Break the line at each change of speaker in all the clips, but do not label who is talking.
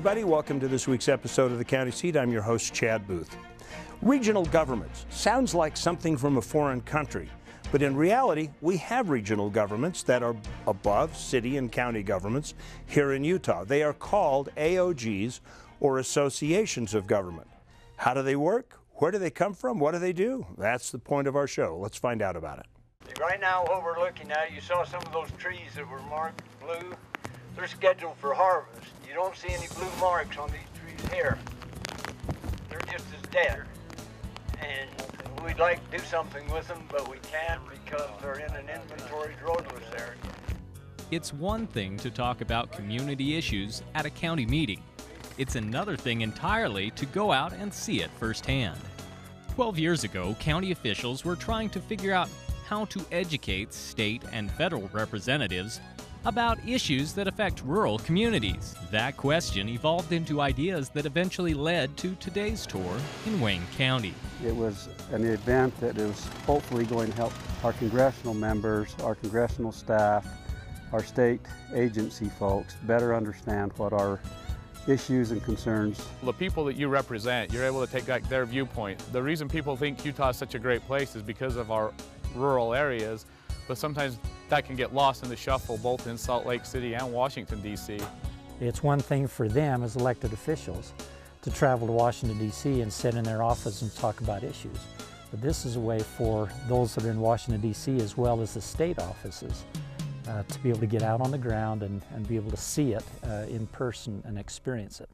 everybody. Welcome to this week's episode of The County Seat. I'm your host, Chad Booth. Regional governments sounds like something from a foreign country, but in reality, we have regional governments that are above city and county governments here in Utah. They are called AOGs, or associations of government. How do they work? Where do they come from? What do they do? That's the point of our show. Let's find out about it.
Right now, what we're looking at, you saw some of those trees that were marked blue. They're scheduled for harvest. You don't see any blue marks on these trees here. They're just as dead. And we'd like to do something with them, but we can't because they're in an inventory roadless area.
It's one thing to talk about community issues at a county meeting. It's another thing entirely to go out and see it firsthand. 12 years ago, county officials were trying to figure out how to educate state and federal representatives about issues that affect rural communities. That question evolved into ideas that eventually led to today's tour in Wayne County.
It was an event that is hopefully going to help our congressional members, our congressional staff, our state agency folks better understand what our issues and concerns.
The people that you represent, you're able to take like their viewpoint. The reason people think Utah is such a great place is because of our rural areas, but sometimes that can get lost in the shuffle both in Salt Lake City and Washington, D.C.
It's one thing for them as elected officials to travel to Washington, D.C. and sit in their office and talk about issues. But this is a way for those that are in Washington, D.C. as well as the state offices to be able to get out on the ground and be able to see it in person and experience it.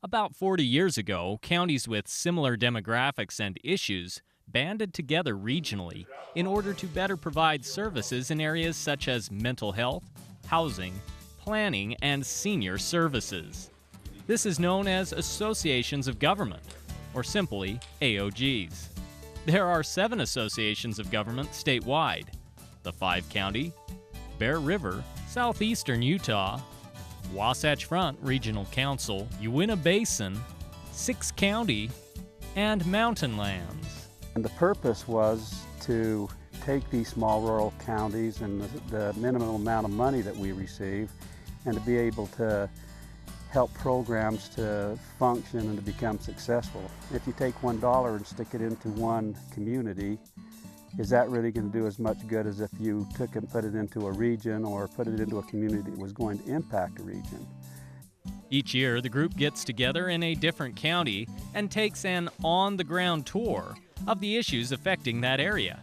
About 40 years ago, counties with similar demographics and issues banded together regionally in order to better provide services in areas such as mental health, housing, planning, and senior services. This is known as associations of government, or simply AOGs. There are 7 associations of government statewide: the 5-county, Bear River, Southeastern Utah, Wasatch Front Regional Council, Uinta Basin, 6-county, and Mountain Lands.
And the purpose was to take these small rural counties and the minimum amount of money that we receive and to be able to help programs to function and to become successful. If you take $1 and stick it into one community, is that really going to do as much good as if you took and put it into a region or put it into a community that was going to impact a region?
Each year, the group gets together in a different county and takes an on-the-ground tour of the issues affecting that area.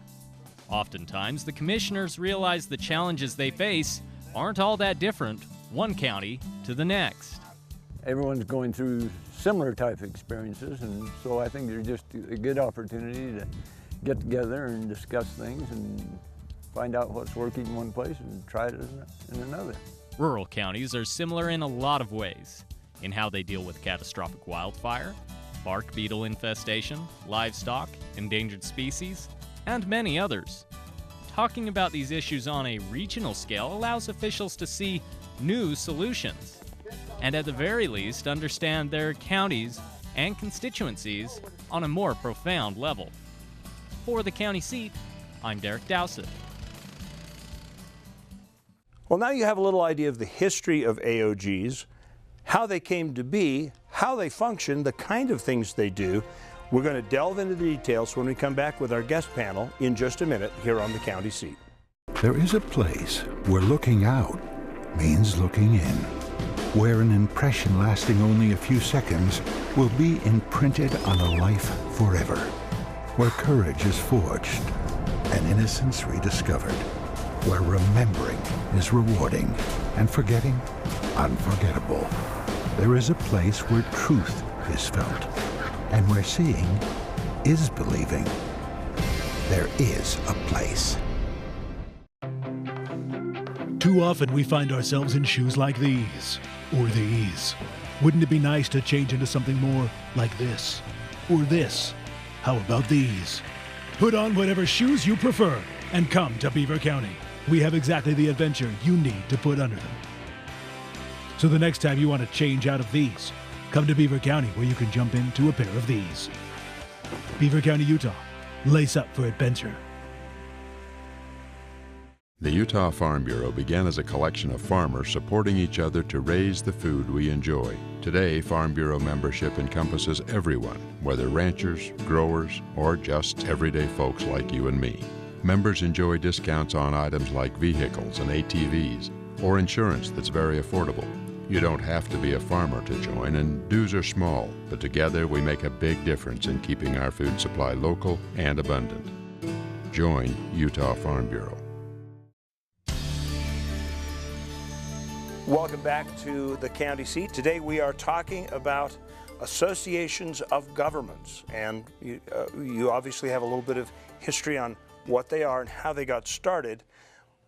Oftentimes, the commissioners realize the challenges they face aren't all that different one county to the next.
Everyone's going through similar type of experiences, and so I think they're just a good opportunity to get together and discuss things and find out what's working in one place and try it in another.
Rural counties are similar in a lot of ways, in how they deal with catastrophic wildfire, bark beetle infestation, livestock, endangered species, and many others. Talking about these issues on a regional scale allows officials to see new solutions, and at the very least understand their counties and constituencies on a more profound level. For the County Seat, I'm Derek Dowsett.
Well, now you have a little idea of the history of AOGs, how they came to be, how they function, the kind of things they do. We're going to delve into the details when we come back with our guest panel in just a minute here on the County Seat.
There is a place where looking out means looking in, where an impression lasting only a few seconds will be imprinted on a life forever, where courage is forged and innocence rediscovered, where remembering is rewarding and forgetting unforgettable. There is a place where truth is felt and where seeing is believing. There is a place.
Too often we find ourselves in shoes like these, or these. Wouldn't it be nice to change into something more like this, or this? How about these? Put on whatever shoes you prefer and come to Beaver County. We have exactly the adventure you need to put under them. So the next time you want to change out of these, come to Beaver County where you can jump into a pair of these. Beaver County, Utah. Lace up for adventure.
The Utah Farm Bureau began as a collection of farmers supporting each other to raise the food we enjoy. Today, Farm Bureau membership encompasses everyone, whether ranchers, growers, or just everyday folks like you and me. Members enjoy discounts on items like vehicles and ATVs, or insurance that's very affordable. You don't have to be a farmer to join, and dues are small, but together we make a big difference in keeping our food supply local and abundant. Join Utah Farm Bureau.
Welcome back to the county seat. Today we are talking about associations of governments, and you obviously have a little bit of history on what they are and how they got started.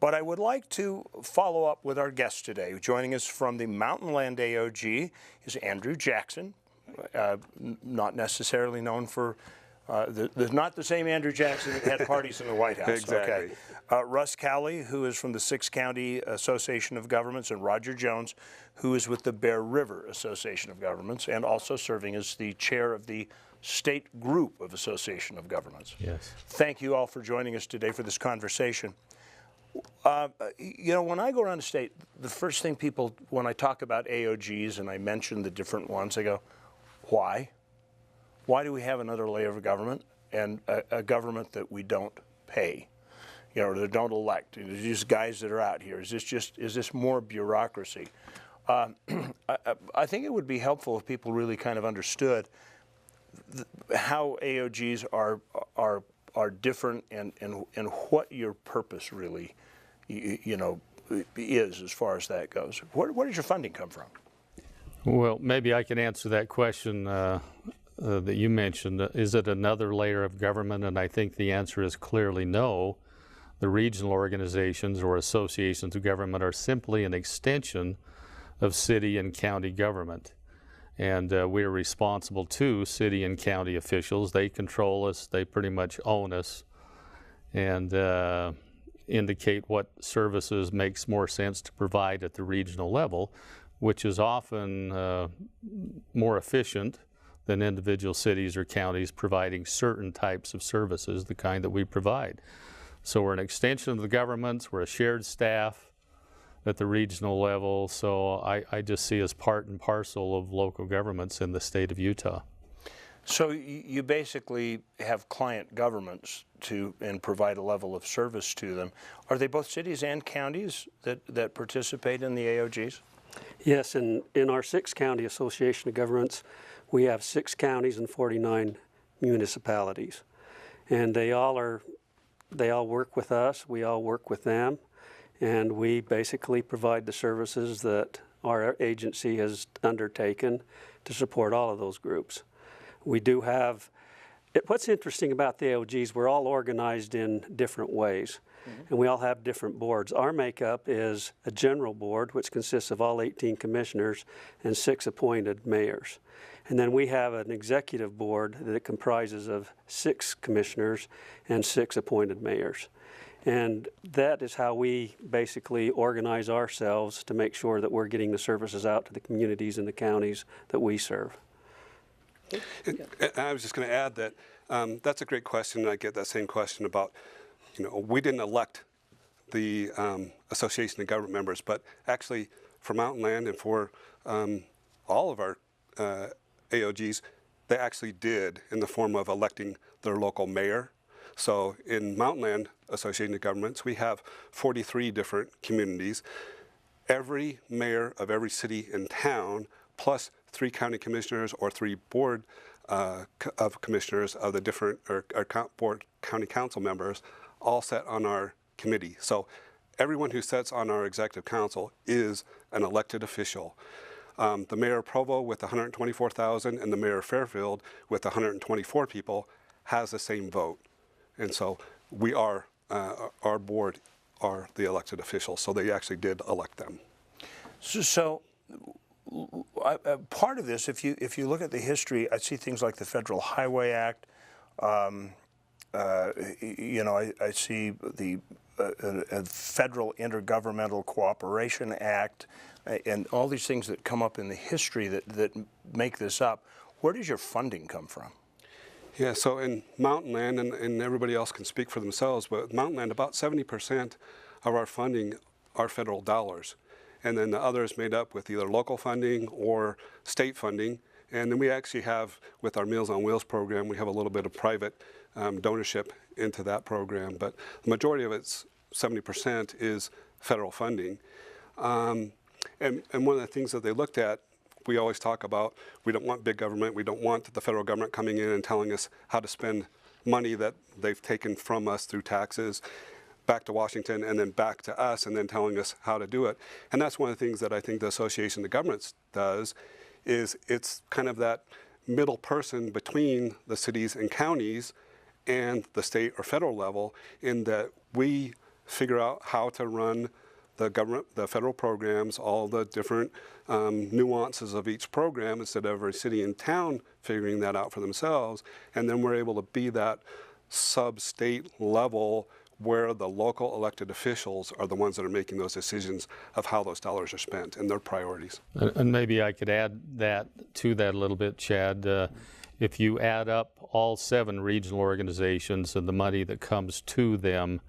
But I would like to follow up with our guest today. Joining us from the Mountain Land AOG is Andrew Jackson, not necessarily known for not the same Andrew Jackson that had parties in the White House.
Exactly.
Okay. Russ Cowley, who is from the Six County Association of Governments, and Roger Jones, who is with the Bear River Association of Governments, and also serving as the chair of the State Group of Association of Governments.
Yes.
Thank you all for joining us today for this conversation. You know, when I go around the state, the first thing people, when I talk about AOGs and I mention the different ones, they go, why? Why do we have another layer of government, and a government that we don't pay? You know, or that don't elect? There's just guys that are out here. Is this more bureaucracy? I think it would be helpful if people really kind of understood how AOGs are different, and what your purpose really, you know, is as far as that goes. Where does your funding come from?
Well, maybe I can answer that question that you mentioned. Is it another layer of government? And I think the answer is clearly no. The regional organizations or associations of government are simply an extension of city and county government. And we are responsible to city and county officials. They control us, they pretty much own us, and indicate what services makes more sense to provide at the regional level, which is often more efficient than individual cities or counties providing certain types of services, the kind that we provide. So we're an extension of the governments, we're a shared staff at the regional level, so I just see as part and parcel of local governments in the state of Utah.
So you basically have client governments and provide a level of service to them. Are they both cities and counties that participate in the AOGs?
Yes, in our Six County Association of Governments, we have 6 counties and 49 municipalities. And they all work with us, we all work with them, and we basically provide the services that our agency has undertaken to support all of those groups. We do have, what's interesting about the AOGs, we're all organized in different ways, and we all have different boards. Our makeup is a general board, which consists of all 18 commissioners and 6 appointed mayors. And then we have an executive board that comprises of 6 commissioners and 6 appointed mayors. And that is how we basically organize ourselves to make sure that we're getting the services out to the communities and the counties that we serve.
And I was just going to add that that's a great question, and I get that same question about, you know, we didn't elect the Association of Government members, but actually for Mountain Land and for all of our AOGs, they actually did in the form of electing their local mayor. So in Mountain Land Association of Governments, we have 43 different communities. Every mayor of every city and town, plus 3 county commissioners or 3 board of commissioners of the different, or board county council members, all set on our committee. So everyone who sits on our executive council is an elected official. The mayor of Provo with 124,000 and the mayor of Fairfield with 124 people has the same vote. And so we are, our board are the elected officials, so they actually did elect them. So
part of this, if you look at the history, I see things like the Federal Highway Act. You know, I see the Federal Intergovernmental Cooperation Act, and all these things that come up in the history that make this up. Where does your funding come from?
Yeah, so in Mountain Land, and everybody else can speak for themselves, but Mountain Land, about 70% of our funding are federal dollars. And then the other is made up with either local funding or state funding. And then we actually have, with our Meals on Wheels program, we have a little bit of private donorship into that program. But the majority of it's 70% is federal funding. And one of the things that they looked at, we always talk about, we don't want big government. We don't want the federal government coming in and telling us how to spend money that they've taken from us through taxes back to Washington and then back to us and then telling us how to do it. And that's one of the things that I think the Association of Governments does, is it's kind of that middle person between the cities and counties and the state or federal level, in that we figure out how to run the government, the federal programs, all the different nuances of each program, instead of every city and town figuring that out for themselves. And then we're able to be that sub-state level where the local elected officials are the ones that are making those decisions of how those dollars are spent and their priorities.
And maybe I could add that to that a little bit, Chad. If you add up all 7 regional organizations and the money that comes to them,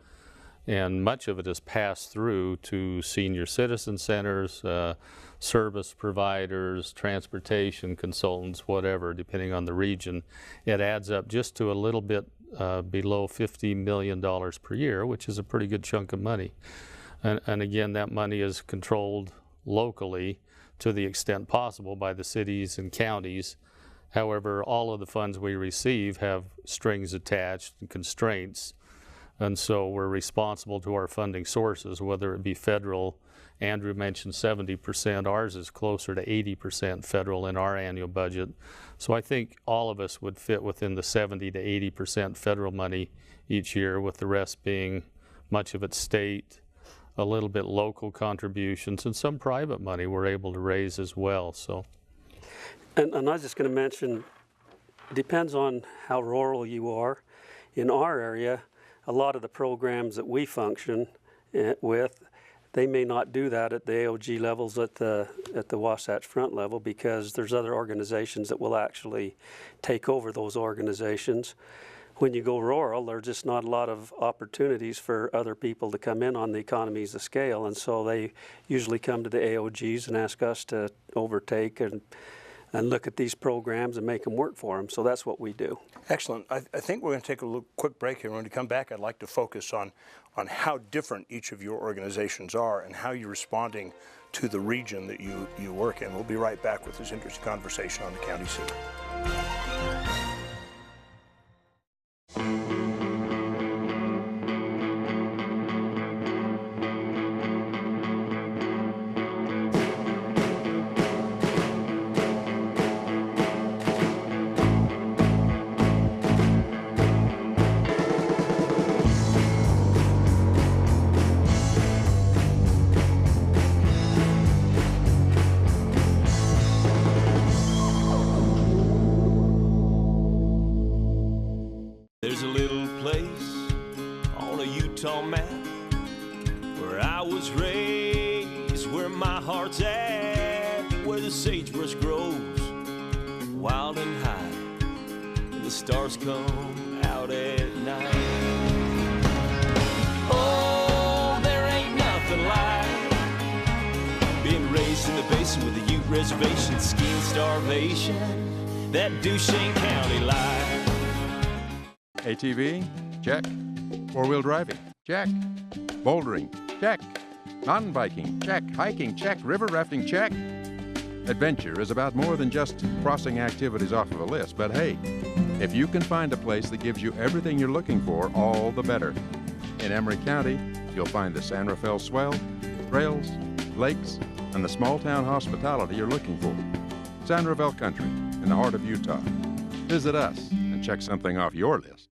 and much of it is passed through to senior citizen centers, service providers, transportation consultants, whatever, depending on the region, it adds up just to a little bit below $50 million per year, which is a pretty good chunk of money. And again, that money is controlled locally to the extent possible by the cities and counties. However, all of the funds we receive have strings attached and constraints. And so we're responsible to our funding sources, whether it be federal. Andrew mentioned 70%. Ours is closer to 80% federal in our annual budget. So I think all of us would fit within the 70 to 80% federal money each year, with the rest being much of it state, a little bit local contributions, and some private money we're able to raise as well. So,
and I was just going to mention, it depends on how rural you are. In our area, a lot of the programs that we function with, they may not do that at the AOG levels at the Wasatch Front level, because there's other organizations that will actually take over those organizations. When you go rural, there's just not a lot of opportunities for other people to come in on the economies of scale, and so they usually come to the AOGs and ask us to overtake and look at these programs and make them work for them. So that's what we do.
Excellent. I think we're going to take a little quick break here. When we come back, I'd like to focus on how different each of your organizations are and how you're responding to the region that you work in. We'll be right back with this interesting conversation on the County Seat.
Stars come out at night. Oh, there ain't nothing like being raised in the basin with a Ute reservation, skiing starvation, that Duchesne County life.
ATV? Check. Four-wheel driving? Check. Bouldering? Check. Mountain biking? Check. Hiking? Check. River rafting? Check. Adventure is about more than just crossing activities off of a list, but hey, if you can find a place that gives you everything you're looking for, all the better. In Emery County, you'll find the San Rafael swell, trails, lakes, and the small-town hospitality you're looking for. San Rafael Country, in the heart of Utah. Visit us and check something off your list.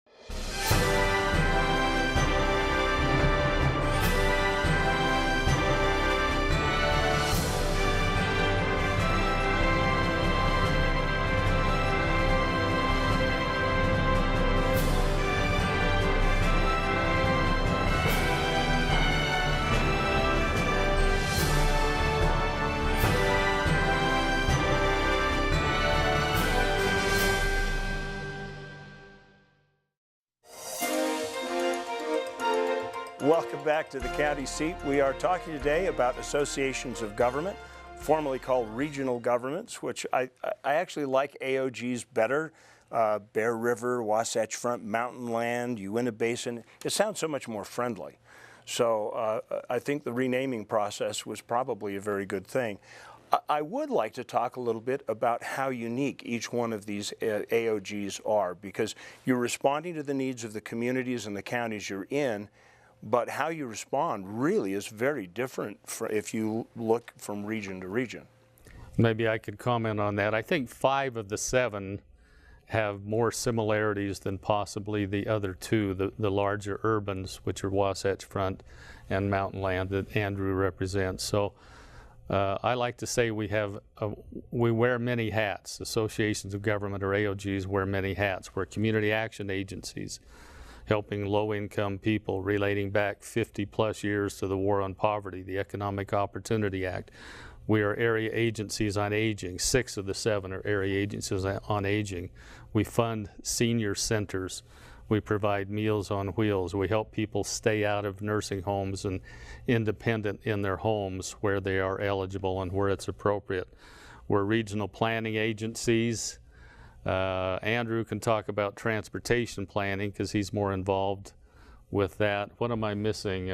Welcome back to the county seat. We are talking today about associations of government, formerly called regional governments, which I actually like AOGs better. Bear River, Wasatch Front, Mountain Land, Uinta Basin. It sounds so much more friendly. So I think the renaming process was probably a very good thing. I would like to talk a little bit about how unique each one of these AOGs are, because you're responding to the needs of the communities and the counties you're in, but how you respond really is very different if you look from region to region.
Maybe I could comment on that. I think 5 of the 7 have more similarities than possibly the other 2, the larger urbans, which are Wasatch Front and Mountain Land that Andrew represents. So I like to say we wear many hats. Associations of government, or AOGs, wear many hats. We're community action agencies, helping low-income people, relating back 50-plus years to the War on Poverty, the Economic Opportunity Act. We are area agencies on aging. 6 of the 7 are area agencies on aging. We fund senior centers. We provide Meals on Wheels. We help people stay out of nursing homes and independent in their homes where they are eligible and where it's appropriate. We're regional planning agencies. Andrew can talk about transportation planning because he's more involved with that. What am I missing?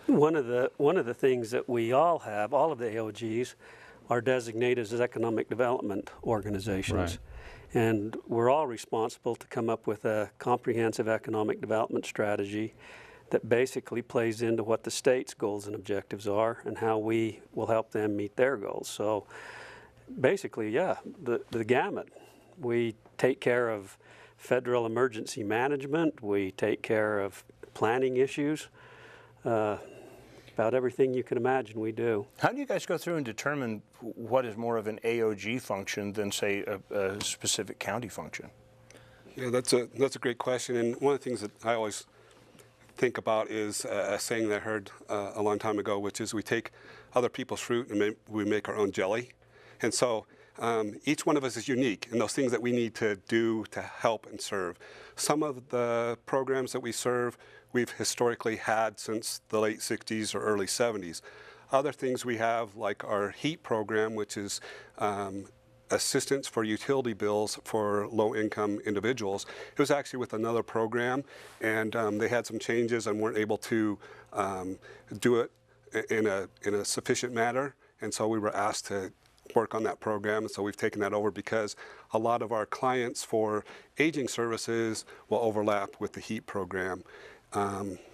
One of the things that we all have, all of the AOGs, are designated as economic development organizations.
Right.
And we're all responsible to come up with a comprehensive economic development strategy that basically plays into what the state's goals and objectives are and how we will help them meet their goals. So basically, yeah, the gamut. We take care of federal emergency management. We take care of planning issues. About everything you can imagine we do.
How do you guys go through and determine what is more of an AOG function than, say, a specific county function?
Yeah, that's a great question. And one of the things that I always think about is a saying that I heard a long time ago, which is we take other people's fruit and we make our own jelly. And so each one of us is unique in those things that we need to do to help and serve. Some of the programs that we serve, we've historically had since the late 60s or early 70s. Other things we have, like our HEAT program, which is assistance for utility bills for low-income individuals. It was actually with another program, and they had some changes and weren't able to do it in a sufficient manner, and so we were asked to work on that program, and so we've taken that over because a lot of our clients for aging services will overlap with the HEAT program.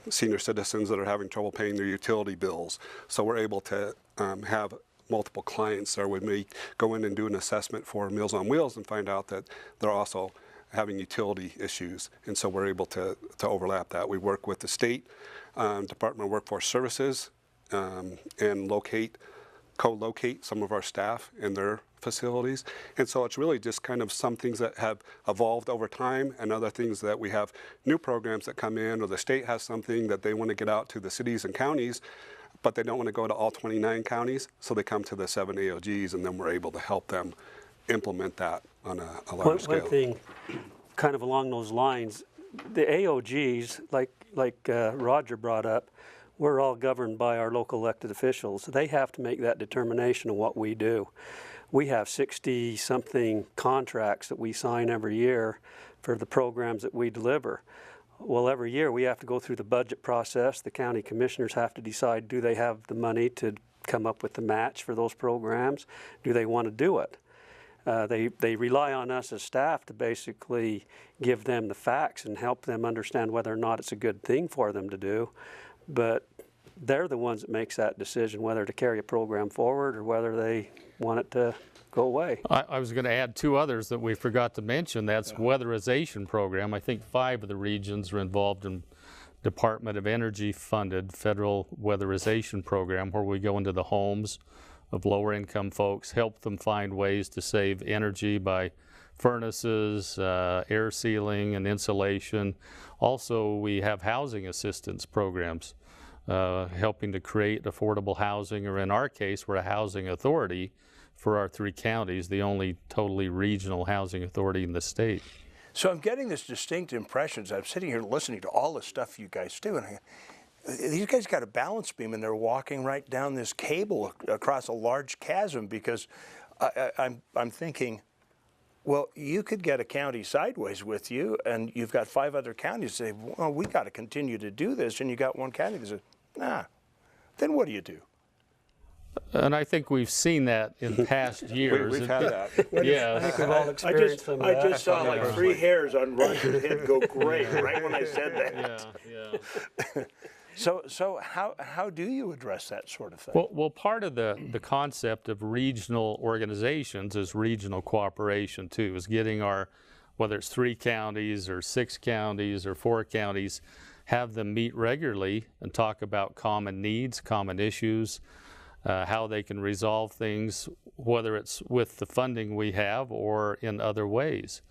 Senior citizens that are having trouble paying their utility bills. So we're able to have multiple clients there. We may go in and do an assessment for Meals on Wheels and find out that they're also having utility issues. And so we're able to overlap that. We work with the state Department of Workforce Services and co-locate some of our staff in their facilities. And so it's really just kind of some things that have evolved over time and other things that we have new programs that come in, or the state has something that they want to get out to the cities and counties, but they don't want to go to all 29 counties, so they come to the 7 AOGs, and then we're able to help them implement that on a larger scale.
One thing kind of along those lines, the AOGs, like Roger brought up, we're all governed by our local elected officials. They have to make that determination of what we do. We have 60-something contracts that we sign every year for the programs that we deliver. Well, every year we have to go through the budget process. The county commissioners have to decide, do they have the money to come up with the match for those programs? Do they want to do it? They rely on us as staff to basically give them the facts and help them understand whether or not it's a good thing for them to do. But they're the ones that makes that decision whether to carry a program forward or whether they want it to go away.
I was going to add 2 others that we forgot to mention. That's weatherization program. I think 5 of the regions are involved in Department of Energy funded federal weatherization program, where we go into the homes of lower income folks, help them find ways to save energy by furnaces, air sealing and insulation. Also, we have housing assistance programs, helping to create affordable housing, or in our case, we're a housing authority for our 3 counties, the only totally regional housing authority in the state.
So I'm getting this distinct impression as I'm sitting here listening to all the stuff you guys do, and these guys got a balance beam and they're walking right down this cable across a large chasm, because I'm thinking, well, you could get a county sideways with you, and you've got 5 other counties say, well, we got to continue to do this, and you got one county that says, nah. Then what do you do?
And I think we've seen that in past years.
We've had that.
Yeah.
I think we've all experienced some of that.
I just saw like 3 hairs on Roger's head go gray right when I said that.
Yeah.
So how do you address that sort of thing?
Well, part of the concept of regional organizations is regional cooperation too, is getting our, whether it's 3 counties or 6 counties or 4 counties, have them meet regularly and talk about common needs, common issues, how they can resolve things, whether it's with the funding we have or in other ways.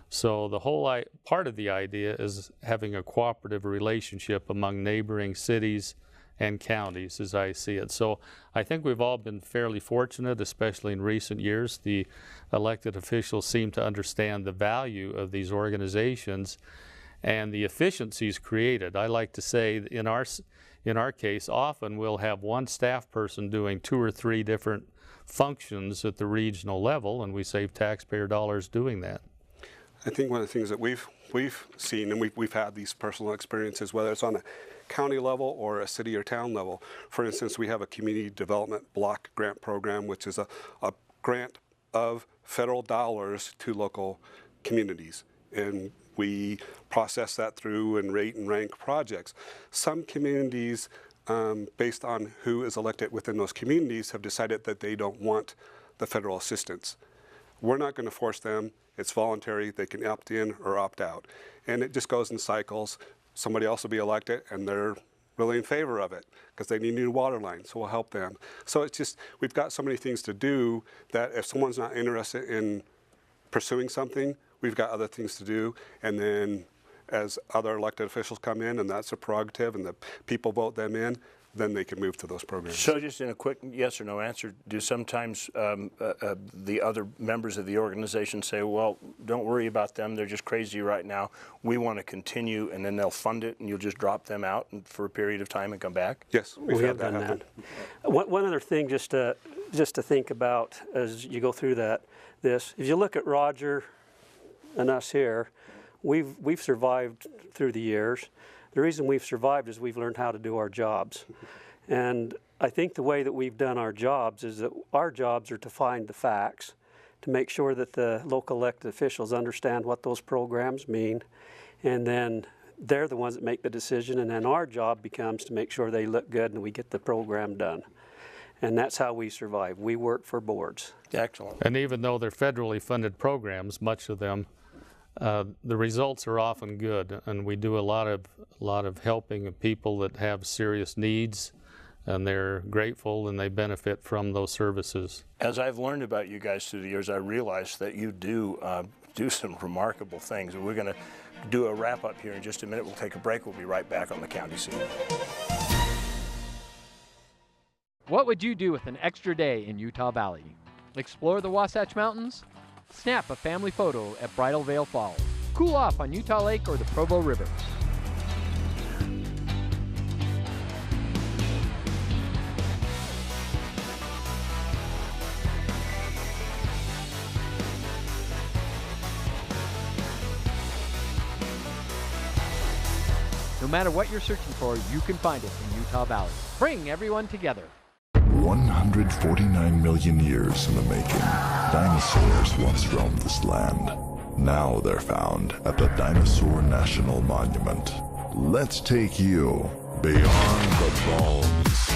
So the whole part of the idea is having a cooperative relationship among neighboring cities and counties, as I see it. So I think we've all been fairly fortunate, especially in recent years. The elected officials seem to understand the value of these organizations and the efficiencies created. I like to say in our case, often we'll have one staff person doing 2 or 3 different functions at the regional level, and we save taxpayer dollars doing that.
I think one of the things that we've seen, and we've had these personal experiences, whether it's on a county level or a city or town level. For instance, we have a community development block grant program, which is a grant of federal dollars to local communities. And we process that through and rate and rank projects. Some communities, based on who is elected within those communities, have decided that they don't want the federal assistance. We're not going to force them. It's voluntary. They can opt in or opt out. And it just goes in cycles. Somebody else will be elected, and they're really in favor of it because they need a new water line, so we'll help them. So it's just, we've got so many things to do that if someone's not interested in pursuing something, we've got other things to do. And then as other elected officials come in, and that's a prerogative, and the people vote them in, then they can move to those programs.
So just in a quick yes or no answer, do sometimes the other members of the organization say, well, don't worry about them, they're just crazy right now, we want to continue, and then they'll fund it and you'll just drop them out for a period of time and come back?
Yes,
we have done that. One other thing just to think about as you go through this, if you look at Roger and us here, we've survived through the years. The reason we've survived is we've learned how to do our jobs. And I think the way that we've done our jobs is that our jobs are to find the facts, to make sure that the local elected officials understand what those programs mean, and then they're the ones that make the decision, and then our job becomes to make sure they look good and we get the program done. And that's how we survive. We work for boards.
Excellent.
And even though they're federally funded programs, much of them, the results are often good, and we do a lot of helping of people that have serious needs, and they're grateful and they benefit from those services.
As I've learned about you guys through the years, I realize that you do some remarkable things. We're going to do a wrap up here in just a minute. We'll take a break. We'll be right back on the county scene.
What would you do with an extra day in Utah Valley? Explore the Wasatch Mountains? Snap a family photo at Bridal Veil Falls. Cool off on Utah Lake or the Provo River. No matter what you're searching for, you can find it in Utah Valley. Bring everyone together.
149 million years in the making, dinosaurs once roamed this land. Now they're found at the Dinosaur National Monument. Let's take you beyond the bones.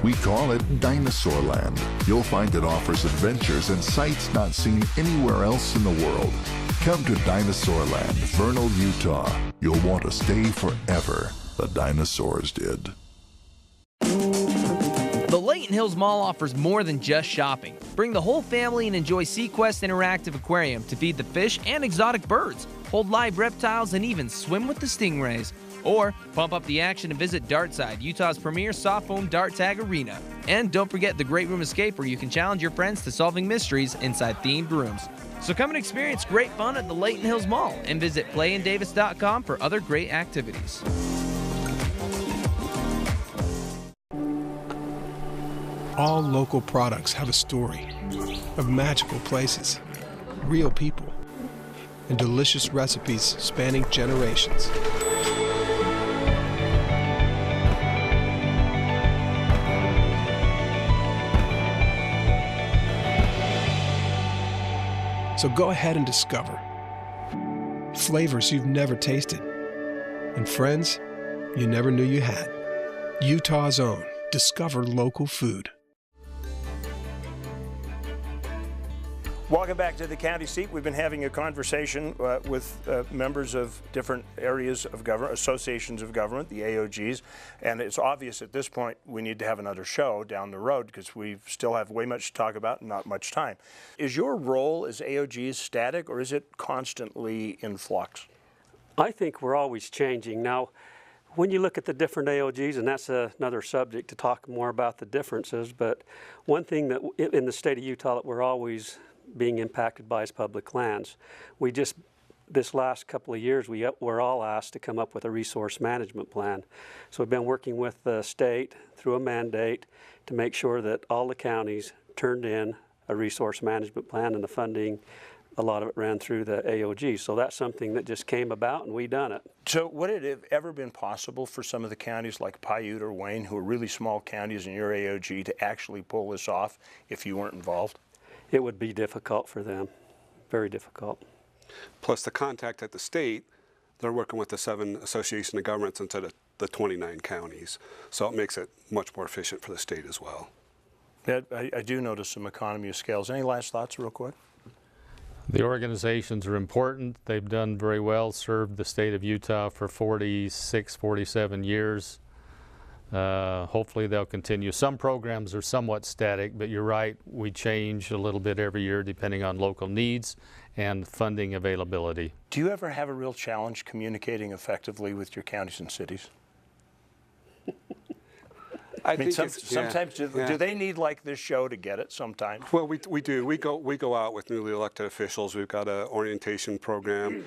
We call it Dinosaur Land. You'll find it offers adventures and sights not seen anywhere else in the world. Come to Dinosaur Land, Vernal, Utah. You'll want to stay forever. The dinosaurs did.
The Layton Hills Mall offers more than just shopping. Bring the whole family and enjoy SeaQuest Interactive Aquarium to feed the fish and exotic birds, hold live reptiles, and even swim with the stingrays. Or pump up the action and visit Dartside, Utah's premier soft foam dart tag arena. And don't forget the Great Room Escape, where you can challenge your friends to solving mysteries inside themed rooms. So come and experience great fun at the Layton Hills Mall and visit playindavis.com for other great activities.
All local products have a story of magical places, real people, and delicious recipes spanning generations. So go ahead and discover flavors you've never tasted and friends you never knew you had. Utah's own Discover Local Food.
Welcome back to the county seat. We've been having a conversation with members of different areas of government, associations of government, the AOGs, and it's obvious at this point we need to have another show down the road because we still have way much to talk about and not much time. Is your role as AOGs static, or is it constantly in flux?
I think we're always changing. Now, when you look at the different AOGs, and that's another subject to talk more about the differences, but one thing that in the state of Utah that we're always being impacted by is public lands. We just, this last couple of years, we're all asked to come up with a resource management plan. So we've been working with the state through a mandate to make sure that all the counties turned in a resource management plan, and the funding, a lot of it ran through the AOG. So that's something that just came about and we done it.
So would it have ever been possible for some of the counties like Paiute or Wayne, who are really small counties in your AOG, to actually pull this off if you weren't involved?
It would be difficult for them, very difficult.
Plus the contact at the state, they're working with the 7 association of governments instead of the 29 counties. So it makes it much more efficient for the state as well.
Yeah, I do notice some economy of scales. Any last thoughts real quick?
The organizations are important. They've done very well, served the state of Utah for 46, 47 years. Hopefully they'll continue. Some programs are somewhat static, but you're right, we change a little bit every year depending on local needs and funding availability.
Do you ever have a real challenge communicating effectively with your counties and cities? I mean, sometimes do they need like this show to get it sometimes?
Well, we do. We go out with newly elected officials. We've got an orientation program.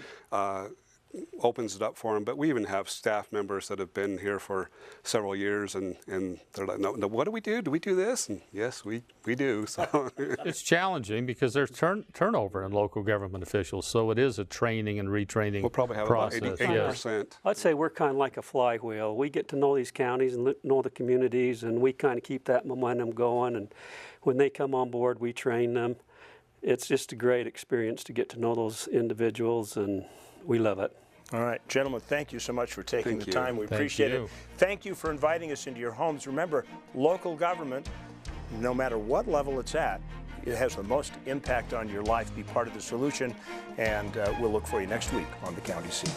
Opens it up for them, but we even have staff members that have been here for several years, and they're like, no, what do we do? Do we do this? And yes, we do. So
it's challenging because there's turnover in local government officials, so it is a training and retraining
we'll probably have
process.
About 80%.
I'd say we're kind of like a flywheel. We get to know these counties and know the communities, and we kind of keep that momentum going, and when they come on board, we train them. It's just a great experience to get to know those individuals, and we love it.
All right, gentlemen, thank you so much for taking the time. We appreciate it. Thank you for inviting us into your homes. Remember, local government, no matter what level it's at, it has the most impact on your life. Be part of the solution, and we'll look for you next week on the County Seat.